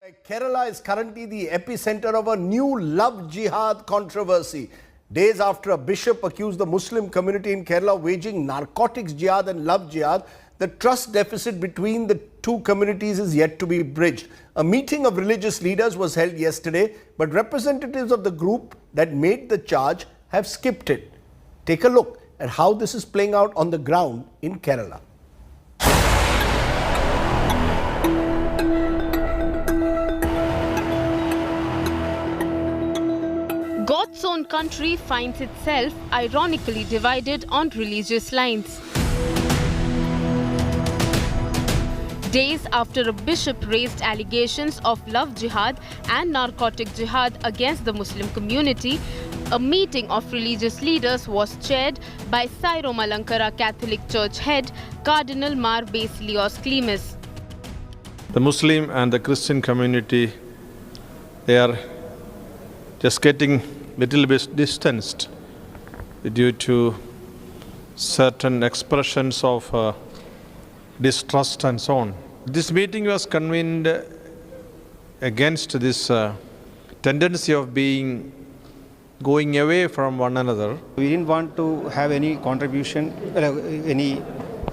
Kerala is currently the epicenter of a new love jihad controversy. Days after a bishop accused the Muslim community in Kerala of waging narcotics jihad and love jihad, the trust deficit between the two communities is yet to be bridged. A meeting of religious leaders was held yesterday, but representatives of the group that made the charge have skipped it. Take a look at how this is playing out on the ground in Kerala. God's own country finds itself ironically divided on religious lines. Days after a bishop raised allegations of love jihad and narcotic jihad against the Muslim community, a meeting of religious leaders was chaired by Syro-Malankara Catholic Church head Cardinal Mar Joseph. The Muslim and the Christian community, they are just getting little bit distanced due to certain expressions of distrust and so on. This meeting was convened against this tendency of going away from one another. We didn't want to have any contribution, any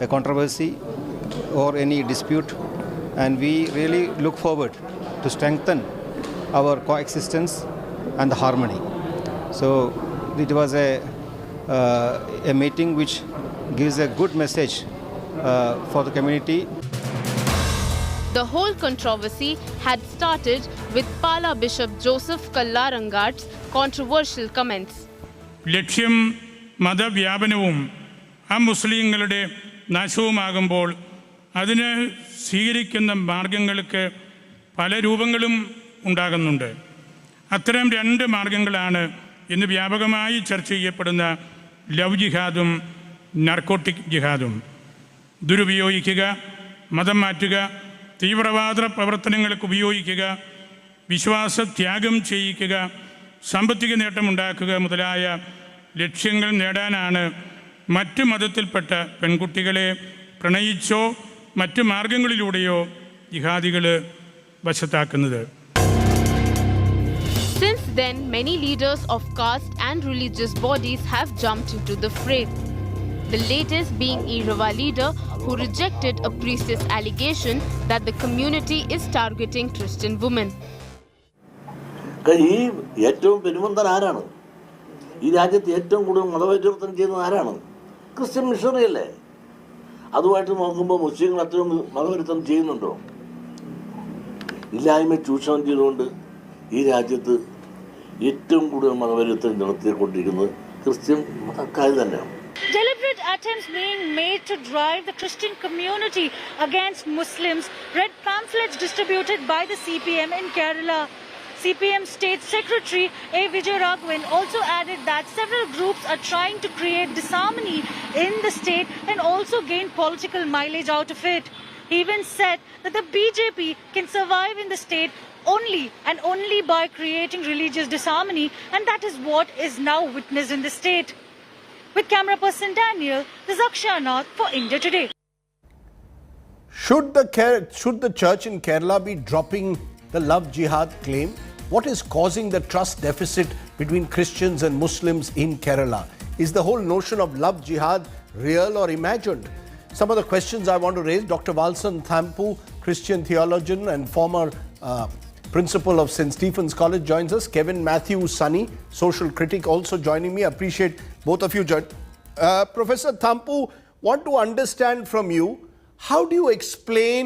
controversy or any dispute, and we really look forward to strengthen our coexistence and the harmony. So it was a meeting which gives a good message for the community. The whole controversy had started with Pala Bishop Joseph Kallarangatt's controversial comments. ലക്ഷ്യം മതവ്യാപനവും മുസ്ലിങ്ങളുടെ നാശവുമാകുമ്പോൾ അതിന് സ്വീകരിക്കുന്ന മാർഗങ്ങൾക്ക് പല രൂപങ്ങളും ഉണ്ടാകുന്നുണ്ട്. അത്തരം രണ്ട് മാർഗങ്ങളാണ് ഇന്ന് വ്യാപകമായി ചർച്ച ചെയ്യപ്പെടുന്ന ലവ് ജിഹാദും നാർക്കോട്ടിക് ജിഹാദും. ദുരുപയോഗിക്കുക, മതം മാറ്റുക, തീവ്രവാദ പ്രവർത്തനങ്ങൾക്ക് ഉപയോഗിക്കുക, വിശ്വാസത്യാഗം ചെയ്യിക്കുക, സാമ്പത്തിക നേട്ടമുണ്ടാക്കുക മുതലായ ലക്ഷ്യങ്ങൾ നേടാനാണ് മറ്റ് മതത്തിൽപ്പെട്ട പെൺകുട്ടികളെ പ്രണയിച്ചോ മറ്റ് മാർഗങ്ങളിലൂടെയോ ജിഹാദികൾ വശത്താക്കുന്നത്. Since then, many leaders of caste and religious bodies have jumped into the fray. The latest being Irawa leader who rejected a priestess allegation that the community is targeting Christian women. ഈ ഏറ്റവും പെരുമന്തൻ ആരാണ്? ഈ രാജ്യത്ത് ഏറ്റവും കൂടുതൽ മതപരിവർത്തനം ചെയ്യുന്നത് ആരാണ്? ക്രിസ്ത്യൻ മിഷണറി അല്ലേ? അതുമായിട്ട് നോക്കുമ്പോൾ മുസ്ലിങ്ങൾ അത്രയും മതപരിവർത്തനം ചെയ്യുന്നുണ്ടോ? ഇല്ലായ്മ ചൂഷണം ചെയ്തുകൊണ്ട് ഈ രാജ്യത്ത് ഏറ്റവും കൂടുതൽ മതപരിവർത്തനം നടത്തിക്കൊണ്ടിരിക്കുന്നത് ക്രിസ്ത്യൻ മതക്കാർ തന്നെയാണ്. Deliberate attempts being made to drive the Christian community against Muslims. Red pamphlets distributed by the CPM in Kerala. CPM State Secretary A. Vijayaraghavan also added that several groups are trying to create disharmony in the state and also gain political mileage out of it. He even said that the BJP can survive in the state only by creating religious disharmony, and that is what is now witnessed in the state. With camera person Daniel, this is Akshanath for India Today. Should the church in Kerala be dropping the love jihad claim? What is causing the trust deficit between Christians and Muslims in Kerala? Is the whole notion of love jihad real or imagined? Some of the questions I want to raise. Dr. Valson Thampu, Christian theologian and former principal of St. Stephen's College, joins us. Kevin Matthew Sunny, social critic, also joining me. Appreciate both of you. Professor Thampu, want to understand from you, how do you explain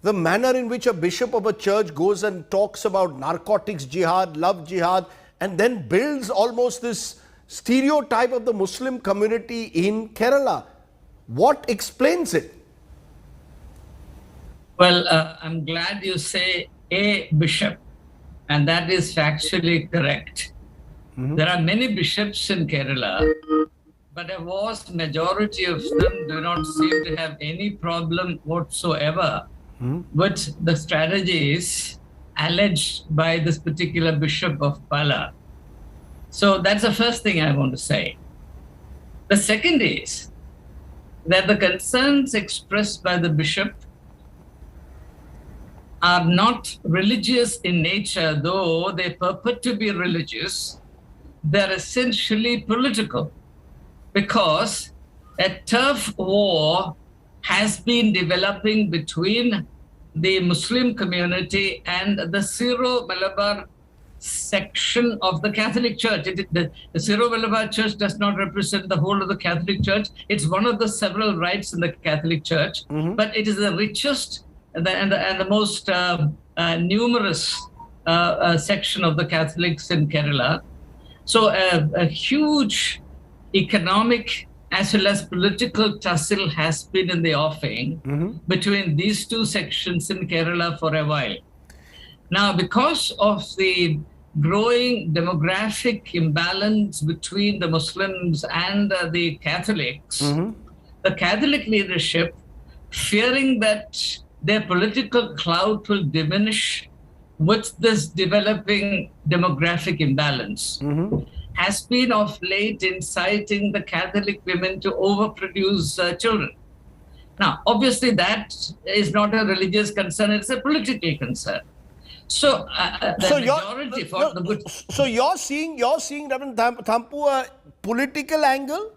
the manner in which a bishop of a church goes and talks about narcotics jihad, love jihad, and then builds almost this stereotype of the Muslim community in Kerala? What explains it? Well, I'm glad you say a bishop, and that is factually correct. There are many bishops in Kerala, but a vast majority of them do not seem to have any problem whatsoever with the strategies alleged by this particular bishop of Pala. So that's the first thing I want to say. The second is that the concerns expressed by the bishop are not religious in nature, though they purport to be religious, they're essentially political, because a turf war has been developing between the Muslim community and the Syro-Malabar section of the Catholic Church. The Syro-Malabar Church does not represent the whole of the Catholic Church. It's one of the several rites in the Catholic Church, but it is the richest and the most numerous section of the Catholics in Kerala. So a huge economic as well as political tussle has been in the offing between these two sections in Kerala for a while. Now, because of the growing demographic imbalance between the Muslims and the Catholics, the Catholic leadership, fearing that their political clout will diminish with this developing demographic imbalance, has been of late inciting the Catholic women to overproduce children. Now, obviously, that is not a religious concern, it's a political concern. So, so you're seeing, Reverend Thampu, a political angle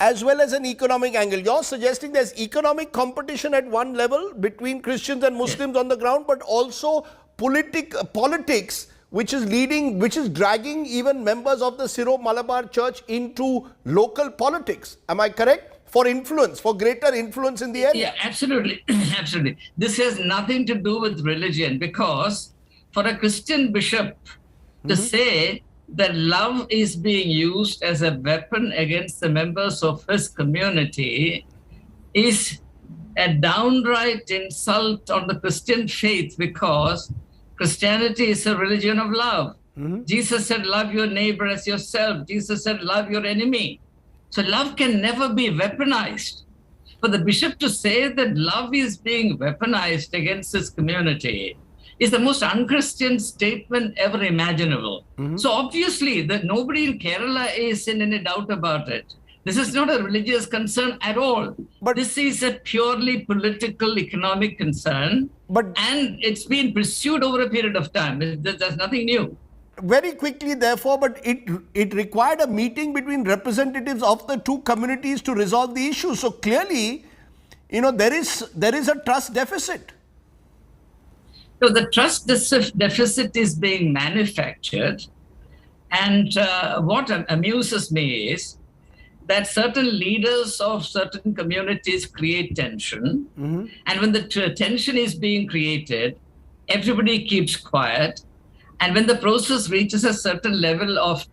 as well as an economic angle. You're suggesting there's economic competition at one level between Christians and Muslims on the ground, but also politics, which is dragging even members of the Syro-Malabar Church into local politics. Am I correct? For influence, for greater influence in the area. Yeah, absolutely. Absolutely. This has nothing to do with religion, because for a Christian bishop to say that love is being used as a weapon against the members of his community is a downright insult on the Christian faith, because Christianity is a religion of love. Jesus said, love your neighbor as yourself. Jesus said, love your enemy. So love can never be weaponized. For the bishop to say that love is being weaponized against his community is the most unchristian statement ever imaginable. So obviously, that nobody in Kerala is in any doubt about it. This is not a religious concern at all. But this is a purely political, economic concern. And it's been pursued over a period of time. There's nothing new. Very quickly, therefore, but it required a meeting between representatives of the two communities to resolve the issue. So clearly, there is a trust deficit. So the trust deficit is being manufactured. And what amuses me is that certain leaders of certain communities create tension. And when the tension is being created, everybody keeps quiet. And when the process reaches a certain level of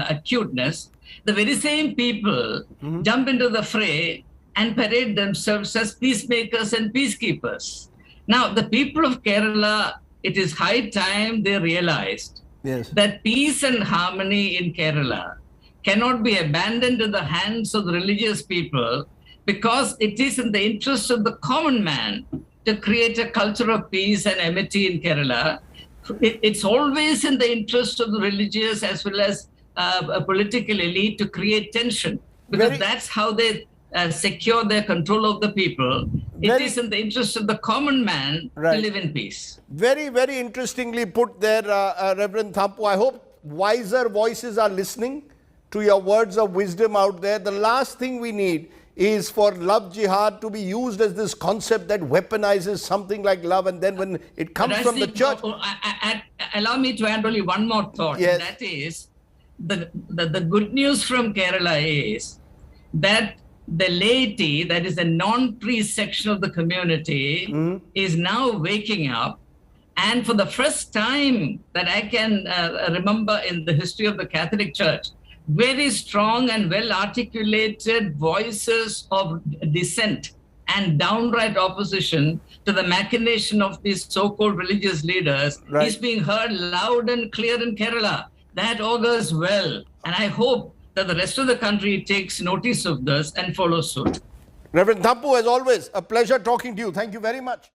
acuteness, the very same people jump into the fray and parade themselves as peacemakers and peacekeepers. Now, the people of Kerala, it is high time they realized that peace and harmony in Kerala cannot be abandoned to the hands of the religious people, because it is in the interest of the common man to create a culture of peace and amity in Kerala. It's always in the interest of the religious as well as a political elite to create tension, because that's how they secure their control of the people. It is in the interest of the common man to live in peace. Very, very interestingly put there, Reverend Thampu. I hope wiser voices are listening to your words of wisdom out there. The last thing we need is for love jihad to be used as this concept that weaponizes something like love, and then when it comes from the church. Allow me to add only one more thought. Yes. That is, the good news from Kerala is that the laity, that is the non-priest section of the community, is now waking up. And for the first time that I can remember in the history of the Catholic Church, very strong and well-articulated voices of dissent and downright opposition to the machination of these so-called religious leaders is being heard loud and clear in Kerala. That augurs well. And I hope that the rest of the country takes notice of this and follows suit. Reverend Thampu, as always, a pleasure talking to you. Thank you very much.